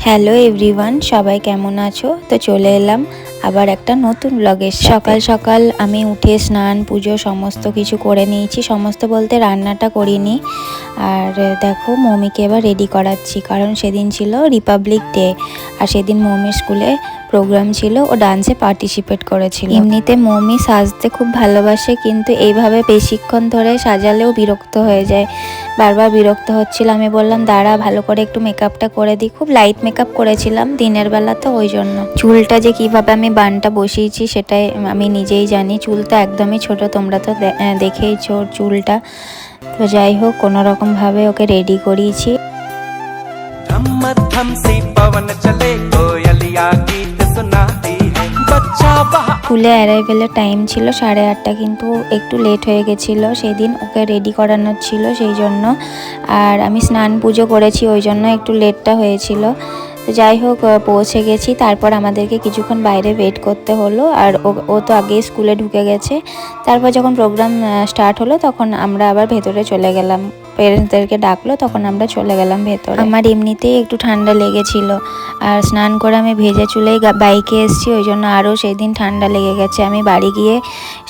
Hello everyone, সবাই কেমন আছো? তো চলে এলাম আবার একটা নতুন ব্লগের। সকাল সকাল আমি উঠে স্নান পুজো সমস্ত কিছু করে নিয়েছি। সমস্ত বলতে রান্নাটা করিনি। আর দেখো মৌমিকে এবার রেডি করাচ্ছি, কারণ সেদিন ছিল রিপাবলিক ডে আর সেদিন মৌমির স্কুলে প্রোগ্রাম ছিল, ও ডান্সে পার্টিসিপেট করেছিল। এমনিতে মৌমি সাজতে খুব ভালোবাসে, কিন্তু এইভাবে বেশিক্ষণ ধরে সাজালেও বিরক্ত হয়ে যায়। বারবার বিরক্ত হচ্ছিল। আমি বললাম দাঁড়া ভালো করে একটু মেকআপটা করে দিই। খুব লাইট মেকআপ করেছিলাম দিনের বেলা, তো ওই জন্য। চুলটা যে কিভাবে আমি বানটা বসিয়েছি সেটাই আমি নিজেই জানি। চুলটা একদমই ছোট, তোমরা তো দেখেইছো ওর চুলটা। তো যাই হোক কোনো রকম ভাবে ওকে রেডি করিয়েছি। স্কুলে অ্যারাইভেলের টাইম ছিল 8:30, কিন্তু একটু লেট হয়ে গেছিলো সেদিন। ওকে রেডি করানোর ছিল সেই জন্য, আর আমি স্নান পুজো করেছি ওই জন্য একটু লেটটা হয়েছিল। তো যাই হোক পৌঁছে গেছি। তারপর আমাদেরকে কিছুক্ষণ বাইরে ওয়েট করতে হলো, আর ও তো আগেই স্কুলে ঢুকে গেছে। তারপর যখন প্রোগ্রাম স্টার্ট হলো তখন আমরা আবার ভেতরে চলে গেলাম। পেরেন্টসদেরকে ডাকলো, তখন আমরা চলে গেলাম ভেতরে। আমার এমনিতেই একটু ঠান্ডা লেগেছিল, আর স্নান করে আমি ভেজা চুলেই বাইকে এসেছি, ওই জন্য আরও সেই দিন ঠান্ডা লেগে গেছে। আমি বাড়ি গিয়ে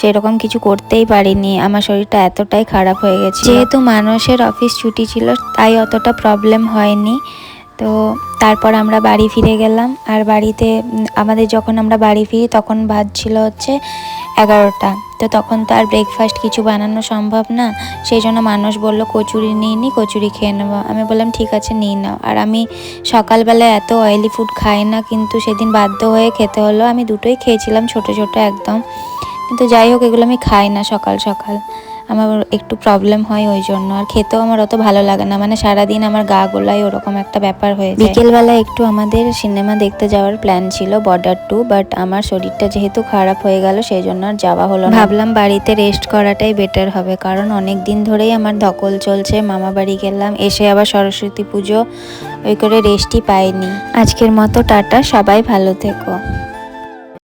সেরকম কিছু করতেই পারিনি, আমার শরীরটা এতটাই খারাপ হয়ে গেছে। যেহেতু মানুষের অফিস ছুটি ছিল তাই অতটা প্রবলেম হয়নি। তো তারপর আমরা বাড়ি ফিরে গেলাম। আর বাড়িতে যখন আমরা বাড়ি ফিরি তখন বাজছিল হচ্ছে 11টা। তো তখন তো আর ব্রেকফাস্ট কিছু বানানো সম্ভব না, সেই জন্য মানুষ বললো কচুরি নিয়ে নি, কচুরি খেয়ে নেবো। আমি বললাম ঠিক আছে নিয়ে নাও। আর আমি সকালবেলা এত অয়েলি ফুড খাই না, কিন্তু সেদিন বাধ্য হয়ে খেতে হলো। আমি দুটোই খেয়েছিলাম ছোট ছোট একদম, কিন্তু যাই হোক এগুলো আমি খাই না সকাল সকাল, আমার একটু প্রবলেম হয় ওই জন্য। আর খেতেও আমার অত ভালো লাগে না, মানে সারাদিন আমার গা গোলায় ওরকম একটা ব্যাপার হয়ে যায়। বিকেলবেলা একটু আমাদের সিনেমা দেখতে যাওয়ার প্ল্যান ছিল বর্ডার 2, বাট আমার শরীরটা যেহেতু খারাপ হয়ে গেল সেই জন্য আর যাওয়া হলো না। ভাবলাম বাড়িতে রেস্ট করাটাই বেটার হবে, কারণ অনেক দিন ধরেই আমার ধকল চলছে। মামা বাড়ি গেলাম, এসে আবার সরস্বতী পুজো, ওই করে রেস্টই পাইনি। আজকের মতো টাটা, সবাই ভালো থেকো।